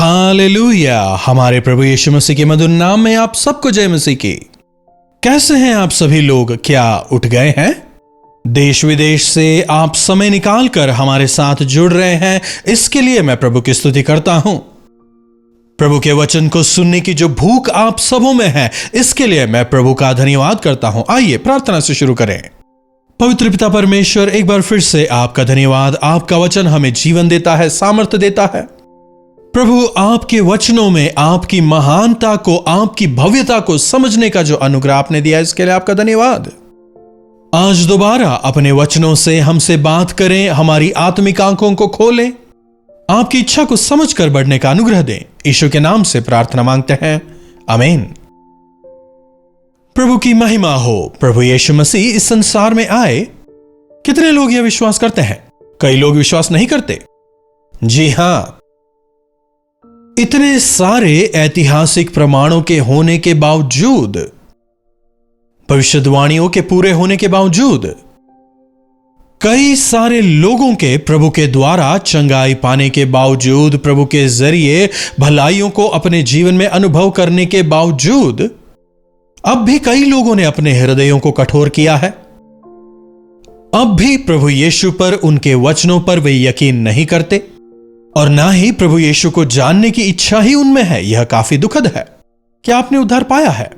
Hallelujah. हमारे प्रभु यीशु मसीह के मधुर नाम में आप सबको जय मसीह की। कैसे हैं आप सभी लोग? क्या उठ गए हैं? देश विदेश से आप समय निकाल कर हमारे साथ जुड़ रहे हैं, इसके लिए मैं प्रभु की स्तुति करता हूं। प्रभु के वचन को सुनने की जो भूख आप सबों में है, इसके लिए मैं प्रभु का धन्यवाद करता हूं। आइए प्रार्थना से शुरू करें। पवित्र पिता परमेश्वर, एक बार फिर से आपका धन्यवाद। आपका वचन हमें जीवन देता है, सामर्थ्य देता है। प्रभु, आपके वचनों में आपकी महानता को, आपकी भव्यता को समझने का जो अनुग्रह आपने दिया, इसके लिए आपका धन्यवाद। आज दोबारा अपने वचनों से हमसे बात करें, हमारी आत्मिक आंखों को खोलें, आपकी इच्छा को समझकर बढ़ने का अनुग्रह दें। यीशु के नाम से प्रार्थना मांगते हैं, आमीन। प्रभु की महिमा हो। प्रभु यीशु मसीह इस संसार में आए। कितने लोग यह विश्वास करते हैं? कई लोग विश्वास नहीं करते। जी हां, इतने सारे ऐतिहासिक प्रमाणों के होने के बावजूद, भविष्यवाणियों के पूरे होने के बावजूद, कई सारे लोगों के प्रभु के द्वारा चंगाई पाने के बावजूद, प्रभु के जरिए भलाइयों को अपने जीवन में अनुभव करने के बावजूद, अब भी कई लोगों ने अपने हृदयों को कठोर किया है। अब भी प्रभु यीशु पर, उनके वचनों पर वे यकीन नहीं करते और ना ही प्रभु यीशु को जानने की इच्छा ही उनमें है। यह काफी दुखद है। क्या आपने उद्धार पाया है?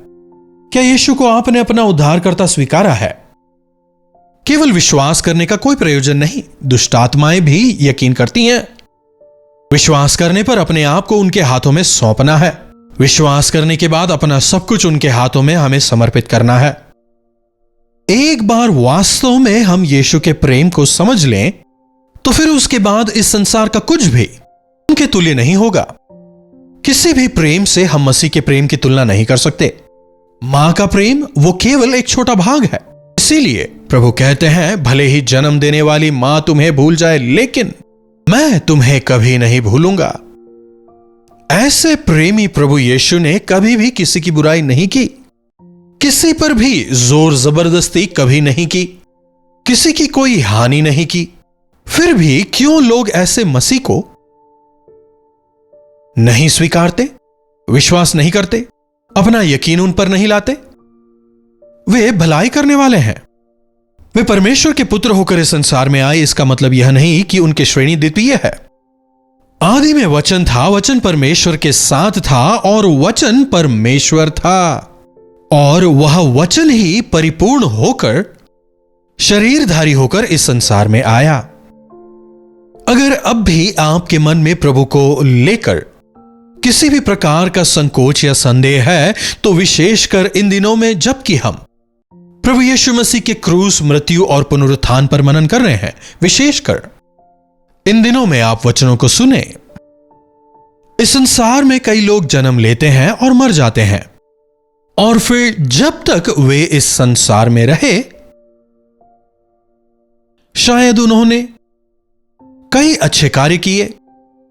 क्या यीशु को आपने अपना उद्धारकर्ता स्वीकारा है? केवल विश्वास करने का कोई प्रयोजन नहीं। दुष्ट आत्माएं भी यकीन करती हैं। विश्वास करने पर अपने आप को उनके हाथों में सौंपना है। विश्वास करने के बाद अपना सब कुछ उनके हाथों में हमें समर्पित करना है। एक बार वास्तव में हम यीशु के प्रेम को समझ लें, तो फिर उसके बाद इस संसार का कुछ भी उनके तुल्य नहीं होगा। किसी भी प्रेम से हम मसीह के प्रेम की तुलना नहीं कर सकते। मां का प्रेम वो केवल एक छोटा भाग है। इसीलिए प्रभु कहते हैं, भले ही जन्म देने वाली मां तुम्हें भूल जाए, लेकिन मैं तुम्हें कभी नहीं भूलूंगा। ऐसे प्रेमी प्रभु यीशु ने कभी भी किसी की बुराई नहीं की, किसी पर भी जोर जबरदस्ती कभी नहीं की, किसी की कोई हानि नहीं की। फिर भी क्यों लोग ऐसे मसीह को नहीं स्वीकारते, विश्वास नहीं करते, अपना यकीन उन पर नहीं लाते? वे भलाई करने वाले हैं। वे परमेश्वर के पुत्र होकर इस संसार में आए। इसका मतलब यह नहीं कि उनकी श्रेणी द्वितीय है। आदि में वचन था, वचन परमेश्वर के साथ था और वचन परमेश्वर था, और वह वचन ही परिपूर्ण होकर, शरीरधारी होकर इस संसार में आया। अगर अब भी आपके मन में प्रभु को लेकर किसी भी प्रकार का संकोच या संदेह है, तो विशेषकर इन दिनों में जबकि हम प्रभु यीशु मसीह के क्रूस, मृत्यु और पुनरुत्थान पर मनन कर रहे हैं, विशेषकर इन दिनों में आप वचनों को सुने। इस संसार में कई लोग जन्म लेते हैं और मर जाते हैं, और फिर जब तक वे इस संसार में रहे, शायद उन्होंने कई अच्छे कार्य किए,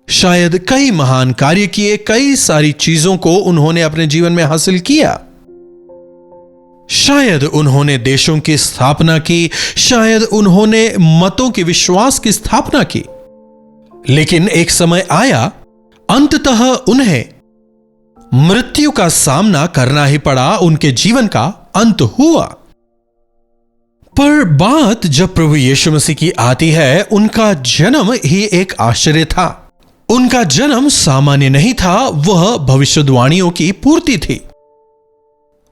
शायद कई महान कार्य किए, कई सारी चीजों को उन्होंने अपने जीवन में हासिल किया। शायद उन्होंने देशों की स्थापना की, शायद उन्होंने मतों के विश्वास की स्थापना की। लेकिन एक समय आया, अंततः उन्हें मृत्यु का सामना करना ही पड़ा। उनके जीवन का अंत हुआ। पर बात जब प्रभु यीशु मसीह की आती है, उनका जन्म ही एक आश्चर्य था। उनका जन्म सामान्य नहीं था, वह भविष्यवाणियों की पूर्ति थी।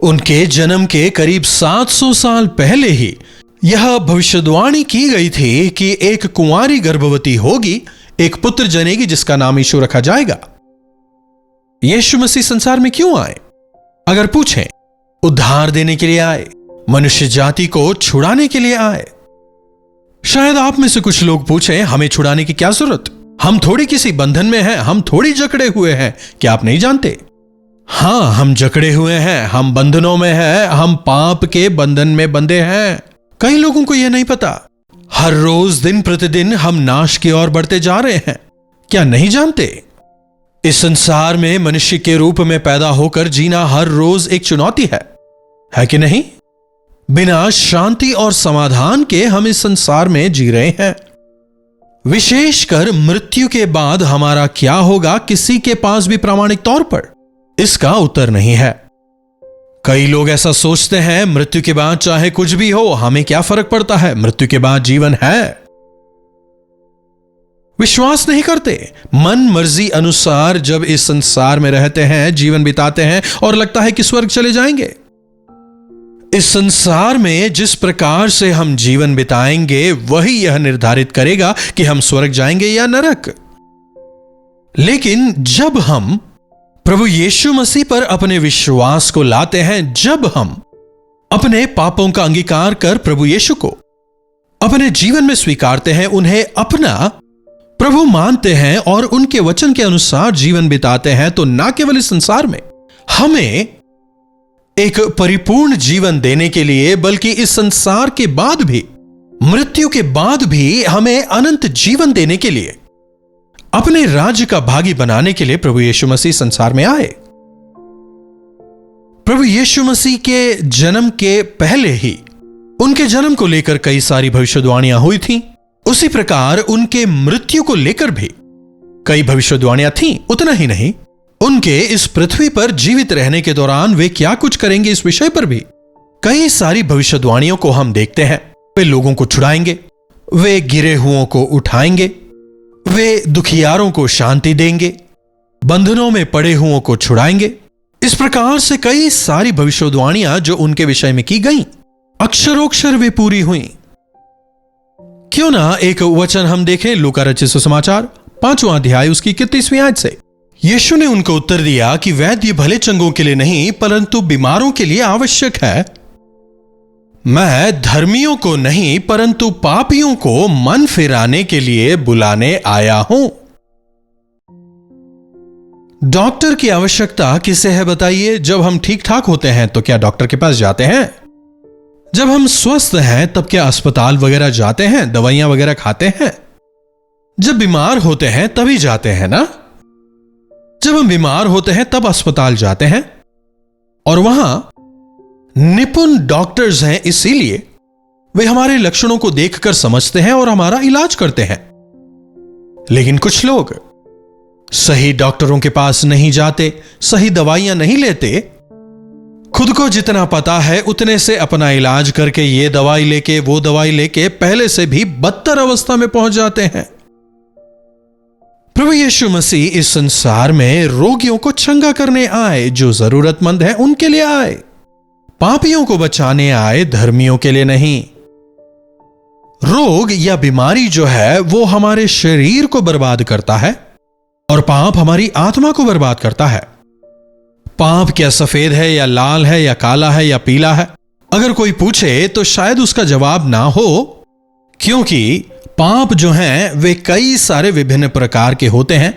उनके जन्म के करीब 700 साल पहले ही यह भविष्यवाणी की गई थी कि एक कुंवारी गर्भवती होगी, एक पुत्र जनेगी जिसका नाम यीशु रखा जाएगा। यीशु मसीह संसार में क्यों आए? अगर पूछें, उद्धार देने के लिए आए, मनुष्य जाति को छुड़ाने के लिए आए। शायद आप में से कुछ लोग पूछें, हमें छुड़ाने की क्या जरूरत? हम थोड़ी किसी बंधन में हैं, हम थोड़ी जकड़े हुए हैं। क्या आप नहीं जानते? हां, हम जकड़े हुए हैं, हम बंधनों में हैं, हम पाप के बंधन में बंधे हैं। कई लोगों को यह नहीं पता। हर रोज, दिन प्रतिदिन हम नाश की ओर बढ़ते जा रहे हैं। क्या नहीं जानते? इस संसार में मनुष्य के रूप में पैदा होकर जीना हर रोज एक चुनौती है कि नहीं? बिना शांति और समाधान के हम इस संसार में जी रहे हैं। विशेषकर मृत्यु के बाद हमारा क्या होगा, किसी के पास भी प्रामाणिक तौर पर इसका उत्तर नहीं है। कई लोग ऐसा सोचते हैं, मृत्यु के बाद चाहे कुछ भी हो, हमें क्या फर्क पड़ता है, मृत्यु के बाद जीवन है। विश्वास नहीं करते। मन मर्जी अनुसार जब इस संसार में रहते हैं, जीवन बिताते हैं और लगता है कि स्वर्ग चले जाएंगे। इस संसार में जिस प्रकार से हम जीवन बिताएंगे वही यह निर्धारित करेगा कि हम स्वर्ग जाएंगे या नरक। लेकिन जब हम प्रभु यीशु मसीह पर अपने विश्वास को लाते हैं, जब हम अपने पापों का अंगीकार कर प्रभु यीशु को अपने जीवन में स्वीकारते हैं, उन्हें अपना प्रभु मानते हैं और उनके वचन के अनुसार जीवन बिताते हैं, तो ना केवल इस संसार में हमें एक परिपूर्ण जीवन देने के लिए, बल्कि इस संसार के बाद भी, मृत्यु के बाद भी हमें अनंत जीवन देने के लिए, अपने राज्य का भागी बनाने के लिए प्रभु यीशु मसीह संसार में आए। प्रभु यीशु मसीह के जन्म के पहले ही उनके जन्म को लेकर कई सारी भविष्यवाणियां हुई थीं। उसी प्रकार उनके मृत्यु को लेकर भी कई भविष्यवाणियां थीं। उतना ही नहीं, उनके इस पृथ्वी पर जीवित रहने के दौरान वे क्या कुछ करेंगे इस विषय पर भी कई सारी भविष्यवाणियों को हम देखते हैं। वे लोगों को छुड़ाएंगे, वे गिरे हुओं को उठाएंगे, वे दुखियारों को शांति देंगे, बंधनों में पड़े हुओं को छुड़ाएंगे। इस प्रकार से कई सारी भविष्यवाणियां जो उनके विषय में की गईं, अक्षरोक्षर वे पूरी हुई। क्यों ना एक वचन हम देखें, लूका रचित सुसमाचार 5वां अध्याय उसकी 31वीं आयत से। यीशु ने उनको उत्तर दिया कि वैद्य भले चंगों के लिए नहीं परंतु बीमारों के लिए आवश्यक है। मैं धर्मियों को नहीं परंतु पापियों को मन फिराने के लिए बुलाने आया हूं। डॉक्टर की आवश्यकता किसे है बताइए? जब हम ठीक ठाक होते हैं तो क्या डॉक्टर के पास जाते हैं? जब हम स्वस्थ हैं तब क्या अस्पताल वगैरह जाते हैं, दवाइयां वगैरह खाते हैं? जब बीमार होते हैं तभी जाते हैं ना। जब हम बीमार होते हैं तब अस्पताल जाते हैं और वहां निपुण डॉक्टर्स हैं, इसीलिए वे हमारे लक्षणों को देखकर समझते हैं और हमारा इलाज करते हैं। लेकिन कुछ लोग सही डॉक्टरों के पास नहीं जाते, सही दवाइयां नहीं लेते, खुद को जितना पता है उतने से अपना इलाज करके ये दवाई लेके वो दवाई लेके पहले से भी बदतर अवस्था में पहुंच जाते हैं। प्रभु यीशु मसीह इस संसार में रोगियों को चंगा करने आए, जो जरूरतमंद है उनके लिए आए, पापियों को बचाने आए, धर्मियों के लिए नहीं। रोग या बीमारी जो है वो हमारे शरीर को बर्बाद करता है और पाप हमारी आत्मा को बर्बाद करता है। पाप क्या सफेद है या लाल है या काला है या पीला है? अगर कोई पूछे तो शायद उसका जवाब ना हो, क्योंकि पाप जो हैं वे कई सारे विभिन्न प्रकार के होते हैं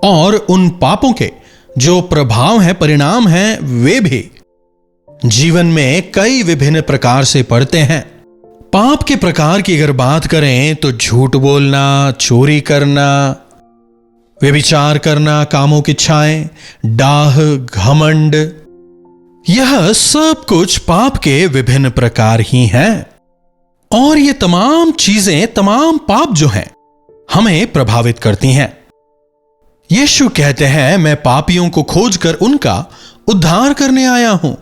और उन पापों के जो प्रभाव हैं, परिणाम हैं, वे भी जीवन में कई विभिन्न प्रकार से पड़ते हैं। पाप के प्रकार की अगर बात करें तो झूठ बोलना, चोरी करना, व्यभिचार करना, कामों की इच्छाएं, डाह, घमंड, यह सब कुछ पाप के विभिन्न प्रकार ही हैं। और ये तमाम चीजें, तमाम पाप जो हैं हमें प्रभावित करती हैं। यीशु कहते हैं, मैं पापियों को खोजकर उनका उद्धार करने आया हूं।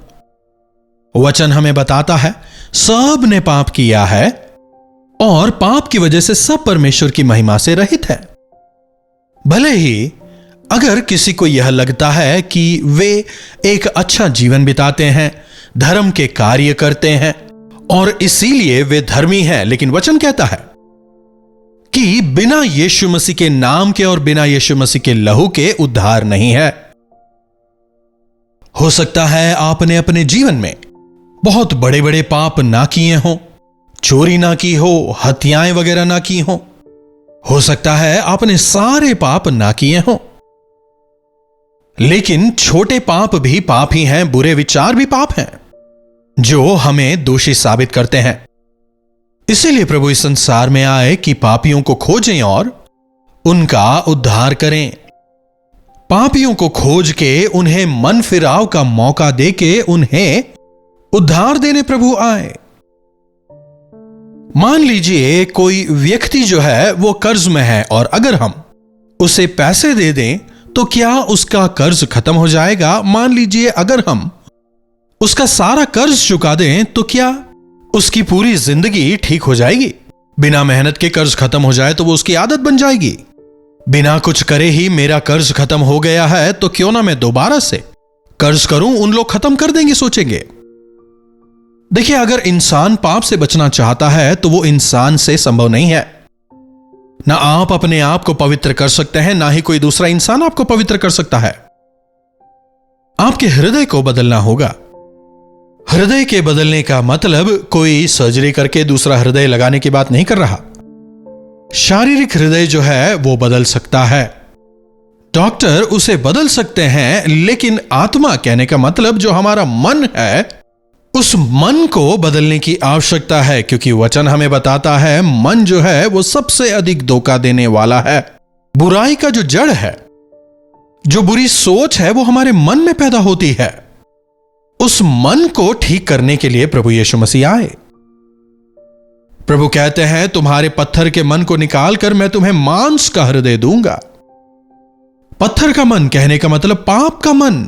वचन हमें बताता है सब ने पाप किया है और पाप की वजह से सब परमेश्वर की महिमा से रहित है। भले ही अगर किसी को यह लगता है कि वे एक अच्छा जीवन बिताते हैं, धर्म के कार्य करते हैं और इसीलिए वे धर्मी हैं, लेकिन वचन कहता है कि बिना यीशु मसीह के नाम के और बिना यीशु मसीह के लहू के उद्धार नहीं है। हो सकता है आपने अपने जीवन में बहुत बड़े बड़े पाप ना किए हों, चोरी ना की हो, हत्याएं वगैरह ना की हो सकता है आपने सारे पाप ना किए हों, लेकिन छोटे पाप भी पाप ही हैं, बुरे विचार भी पाप हैं जो हमें दोषी साबित करते हैं। इसीलिए प्रभु इस संसार में आए कि पापियों को खोजें और उनका उद्धार करें। पापियों को खोज के उन्हें मन फिराव का मौका देके उन्हें उद्धार देने प्रभु आए। मान लीजिए कोई व्यक्ति जो है वो कर्ज में है और अगर हम उसे पैसे दे दें तो क्या उसका कर्ज खत्म हो जाएगा? मान लीजिए अगर हम उसका सारा कर्ज चुका दें तो क्या उसकी पूरी जिंदगी ठीक हो जाएगी? बिना मेहनत के कर्ज खत्म हो जाए तो वो उसकी आदत बन जाएगी। बिना कुछ करे ही मेरा कर्ज खत्म हो गया है तो क्यों ना मैं दोबारा से कर्ज करूं, उन लोग खत्म कर देंगे सोचेंगे। देखिए, अगर इंसान पाप से बचना चाहता है तो वो इंसान से संभव नहीं है। ना आप अपने आप को पवित्र कर सकते हैं, ना ही कोई दूसरा इंसान आपको पवित्र कर सकता है। आपके हृदय को बदलना होगा। हृदय के बदलने का मतलब कोई सर्जरी करके दूसरा हृदय लगाने की बात नहीं कर रहा। शारीरिक हृदय जो है वो बदल सकता है, डॉक्टर उसे बदल सकते हैं, लेकिन आत्मा कहने का मतलब जो हमारा मन है, उस मन को बदलने की आवश्यकता है, क्योंकि वचन हमें बताता है मन जो है वो सबसे अधिक धोखा देने वाला है। बुराई का जो जड़ है, जो बुरी सोच है, वो हमारे मन में पैदा होती है। उस मन को ठीक करने के लिए प्रभु यीशु मसीह आए। प्रभु कहते हैं तुम्हारे पत्थर के मन को निकालकर मैं तुम्हें मांस का हृदय दूंगा। पत्थर का मन कहने का मतलब पाप का मन,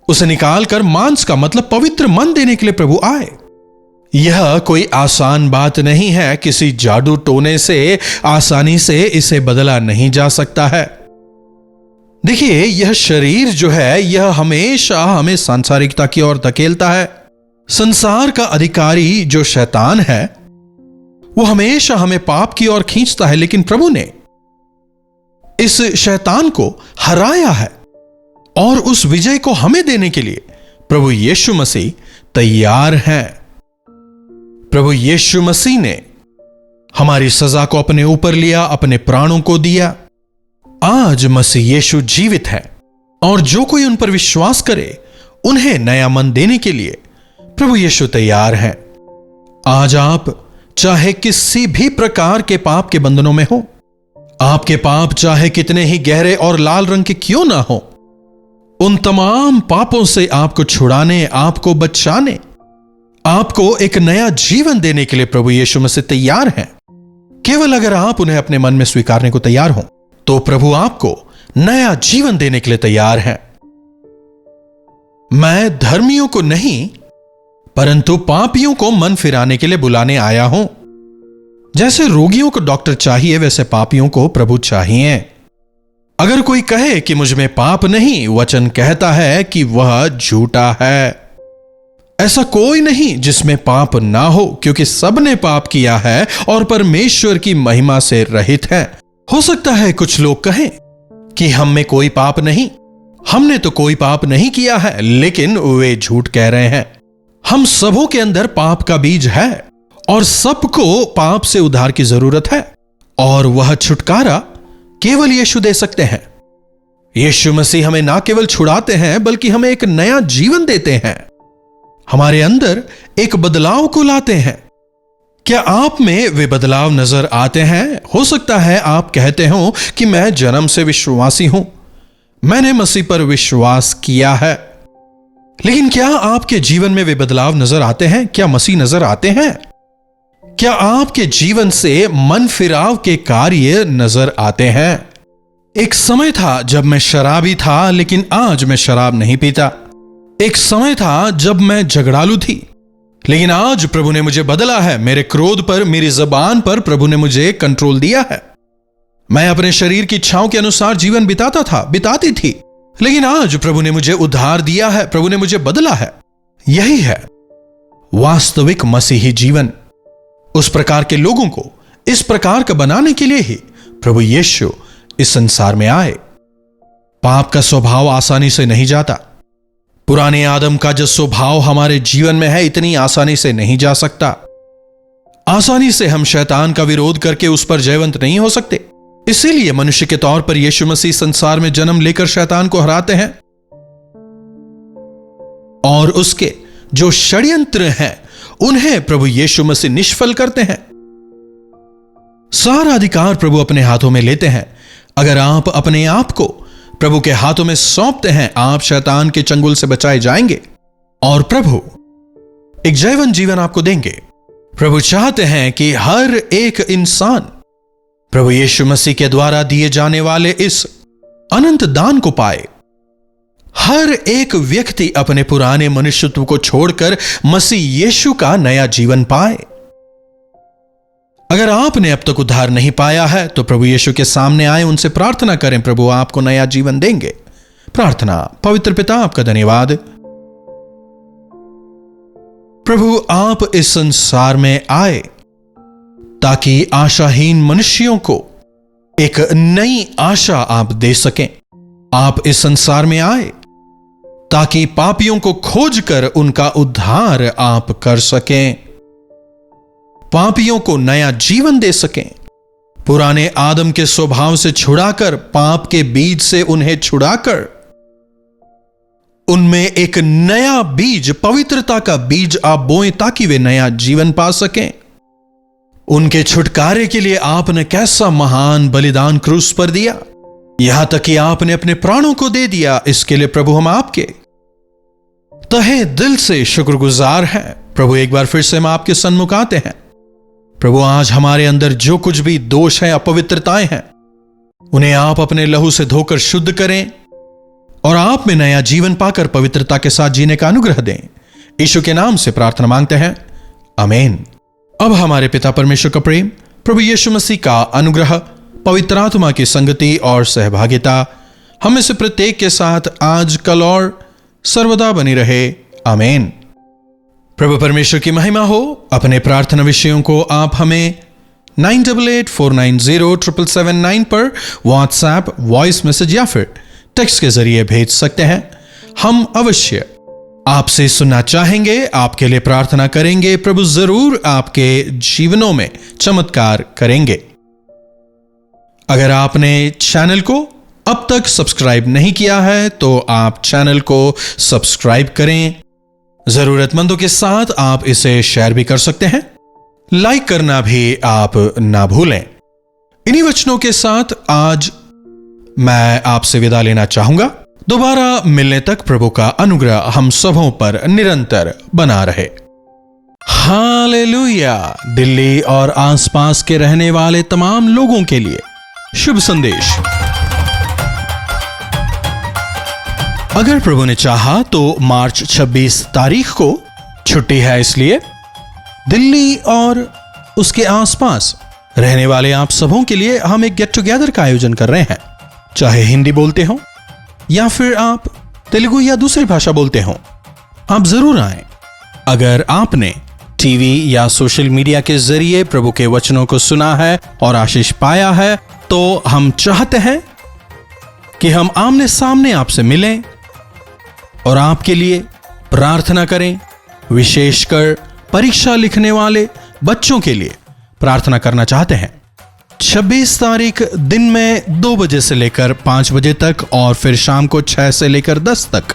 उसे निकालकर मांस का मतलब पवित्र मन देने के लिए प्रभु आए। यह कोई आसान बात नहीं है, किसी जादू टोने से आसानी से इसे बदला नहीं जा सकता है। देखिए, यह शरीर जो है यह हमेशा हमें सांसारिकता की ओर धकेलता है। संसार का अधिकारी जो शैतान है वो हमेशा हमें पाप की ओर खींचता है, लेकिन प्रभु ने इस शैतान को हराया है और उस विजय को हमें देने के लिए प्रभु यीशु मसीह तैयार हैं। प्रभु यीशु मसीह ने हमारी सजा को अपने ऊपर लिया, अपने प्राणों को दिया। आज मसीह यीशु जीवित है और जो कोई उन पर विश्वास करे उन्हें नया मन देने के लिए प्रभु यीशु तैयार हैं। आज आप चाहे किसी भी प्रकार के पाप के बंधनों में हो, आपके पाप चाहे कितने ही गहरे और लाल रंग के क्यों ना हो, उन तमाम पापों से आपको छुड़ाने, आपको बचाने, आपको एक नया जीवन देने के लिए प्रभु यीशु मसीह तैयार हैं। केवल अगर आप उन्हें अपने मन में स्वीकारने को तैयार हो तो प्रभु आपको नया जीवन देने के लिए तैयार हैं। मैं धर्मियों को नहीं परंतु पापियों को मन फिराने के लिए बुलाने आया हूं। जैसे रोगियों को डॉक्टर चाहिए वैसे पापियों को प्रभु चाहिए। अगर कोई कहे कि मुझ में पाप नहीं, वचन कहता है कि वह झूठा है। ऐसा कोई नहीं जिसमें पाप ना हो, क्योंकि सबने पाप किया है और परमेश्वर की महिमा से रहित है। हो सकता है कुछ लोग कहें कि हम में कोई पाप नहीं, हमने तो कोई पाप नहीं किया है, लेकिन वे झूठ कह रहे हैं। हम सबों के अंदर पाप का बीज है और सबको पाप से उद्धार की जरूरत है और वह छुटकारा केवल यीशु दे सकते हैं। यीशु मसीह हमें ना केवल छुड़ाते हैं बल्कि हमें एक नया जीवन देते हैं, हमारे अंदर एक बदलाव को लाते हैं। क्या आप में वे बदलाव नजर आते हैं? हो सकता है आप कहते हो कि मैं जन्म से विश्वासी हूं, मैंने मसीह पर विश्वास किया है, लेकिन क्या आपके जीवन में वे बदलाव नजर आते हैं? क्या मसीह नजर आते हैं? क्या आपके जीवन से मन फिराव के कार्य नजर आते हैं? एक समय था जब मैं शराबी था, लेकिन आज मैं शराब नहीं पीता। एक समय था जब मैं झगड़ालू थी, लेकिन आज प्रभु ने मुझे बदला है। मेरे क्रोध पर, मेरी जबान पर प्रभु ने मुझे कंट्रोल दिया है। मैं अपने शरीर की इच्छाओं के अनुसार जीवन बिताती थी, लेकिन आज प्रभु ने मुझे उद्धार दिया है, प्रभु ने मुझे बदला है। यही है वास्तविक मसीही जीवन। उस प्रकार के लोगों को इस प्रकार का बनाने के लिए ही प्रभु यीशु इस संसार में आए। पाप का स्वभाव आसानी से नहीं जाता। पुराने आदम का जो स्वभाव हमारे जीवन में है, इतनी आसानी से नहीं जा सकता। आसानी से हम शैतान का विरोध करके उस पर जयवंत नहीं हो सकते। इसीलिए मनुष्य के तौर पर यीशु मसीह संसार में जन्म लेकर शैतान को हराते हैं और उसके जो षड्यंत्र हैं उन्हें प्रभु यीशु मसीह निष्फल करते हैं। सारा अधिकार प्रभु अपने हाथों में लेते हैं। अगर आप अपने आप को प्रभु के हाथों में सौंपते हैं, आप शैतान के चंगुल से बचाए जाएंगे और प्रभु एक जयवंत जीवन आपको देंगे। प्रभु चाहते हैं कि हर एक इंसान प्रभु यीशु मसीह के द्वारा दिए जाने वाले इस अनंत दान को पाए। हर एक व्यक्ति अपने पुराने मनुष्यत्व को छोड़कर मसीह यीशु का नया जीवन पाए। अगर आपने अब तक उद्धार नहीं पाया है तो प्रभु यीशु के सामने आए, उनसे प्रार्थना करें, प्रभु आपको नया जीवन देंगे। प्रार्थना। पवित्र पिता, आपका धन्यवाद प्रभु, आप इस संसार में आए ताकि आशाहीन मनुष्यों को एक नई आशा आप दे सकें। आप इस संसार में आए ताकि पापियों को खोजकर उनका उद्धार आप कर सकें, पापियों को नया जीवन दे सकें, पुराने आदम के स्वभाव से छुड़ाकर, पाप के बीज से उन्हें छुड़ाकर उनमें एक नया बीज, पवित्रता का बीज आप बोएं ताकि वे नया जीवन पा सकें। उनके छुटकारे के लिए आपने कैसा महान बलिदान क्रूस पर दिया, यहां तक कि आपने अपने प्राणों को दे दिया। इसके लिए प्रभु हम आपके तहे दिल से शुक्रगुजार हैं। प्रभु एक बार फिर से हम आपके सन्मुख आते हैं। प्रभु आज हमारे अंदर जो कुछ भी दोष है, अपवित्रताएं हैं, उन्हें आप अपने लहू से धोकर शुद्ध करें और आप में नया जीवन पाकर पवित्रता के साथ जीने का अनुग्रह दें। यीशु के नाम से प्रार्थना मांगते हैं, आमीन। अब हमारे पिता परमेश्वर का प्रेम, प्रभु यीशु मसीह का अनुग्रह, पवित्र आत्मा की संगति और सहभागिता हमें से प्रत्येक के साथ आज, कल और सर्वदा बनी रहे। आमीन। प्रभु परमेश्वर की महिमा हो। अपने प्रार्थना विषयों को आप हमें 9884907779 पर व्हाट्सएप, वॉइस मैसेज या फिर टेक्स्ट के जरिए भेज सकते हैं। हम अवश्य आपसे सुनना चाहेंगे, आपके लिए प्रार्थना करेंगे। प्रभु जरूर आपके जीवनों में चमत्कार करेंगे। अगर आपने चैनल को अब तक सब्सक्राइब नहीं किया है तो आप चैनल को सब्सक्राइब करें। जरूरतमंदों के साथ आप इसे शेयर भी कर सकते हैं। लाइक करना भी आप ना भूलें। इन्हीं वचनों के साथ आज मैं आपसे विदा लेना चाहूंगा। दोबारा मिलने तक प्रभु का अनुग्रह हम सबों पर निरंतर बना रहे। हालेलुया। दिल्ली और आसपास के रहने वाले तमाम लोगों के लिए शुभ संदेश। अगर प्रभु ने चाहा तो मार्च 26 तारीख को छुट्टी है, इसलिए दिल्ली और उसके आसपास रहने वाले आप सबों के लिए हम एक गेट टुगेदर का आयोजन कर रहे हैं। चाहे हिंदी बोलते हो या फिर आप तेलुगु या दूसरी भाषा बोलते हो, आप जरूर आएं। अगर आपने टीवी या सोशल मीडिया के जरिए प्रभु के वचनों को सुना है और आशीष पाया है तो हम चाहते हैं कि हम आमने सामने आपसे मिलें और आपके लिए प्रार्थना करें। विशेषकर परीक्षा लिखने वाले बच्चों के लिए प्रार्थना करना चाहते हैं। 26 तारीख दिन में 2 बजे से लेकर 5 बजे तक और फिर शाम को 6 से लेकर 10 तक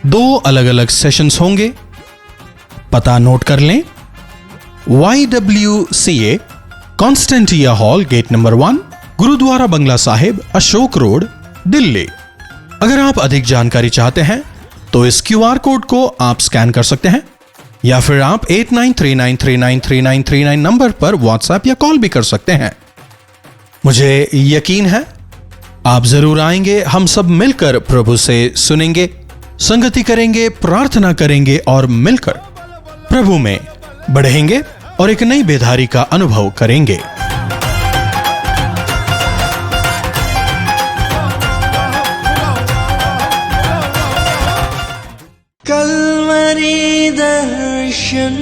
2 अलग अलग सेशंस होंगे। पता नोट कर लें, YWCA Constantia hall, gate number 1, Gurudwara Bangla Sahib, Ashok road, Delhi. अगर आप अधिक जानकारी चाहते हैं तो इस QR कोड को आप स्कैन कर सकते हैं या फिर आप 8939393939 नंबर पर व्हाट्सएप या कॉल भी कर सकते हैं। मुझे यकीन है आप जरूर आएंगे। हम सब मिलकर प्रभु से सुनेंगे, संगति करेंगे, प्रार्थना करेंगे और मिलकर प्रभु में बढ़ेंगे और एक नई बेधारी का अनुभव करेंगे। कलवरी दर्शन,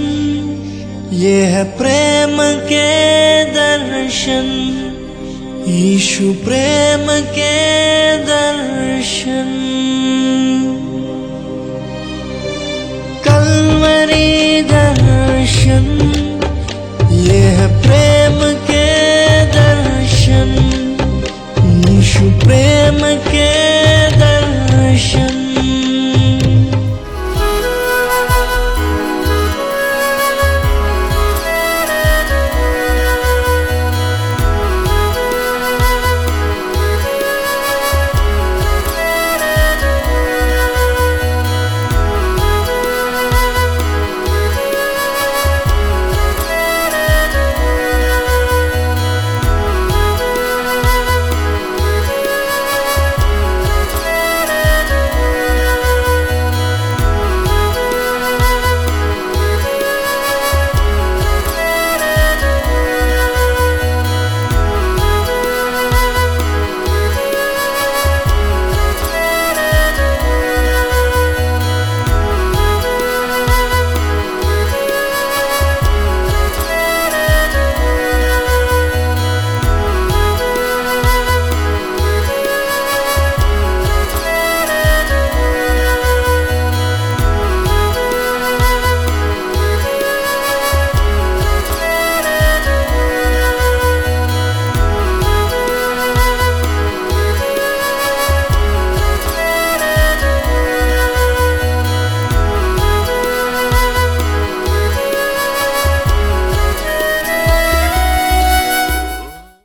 ये है प्रेम के दर्शन, यीशु प्रेम के दर्शन।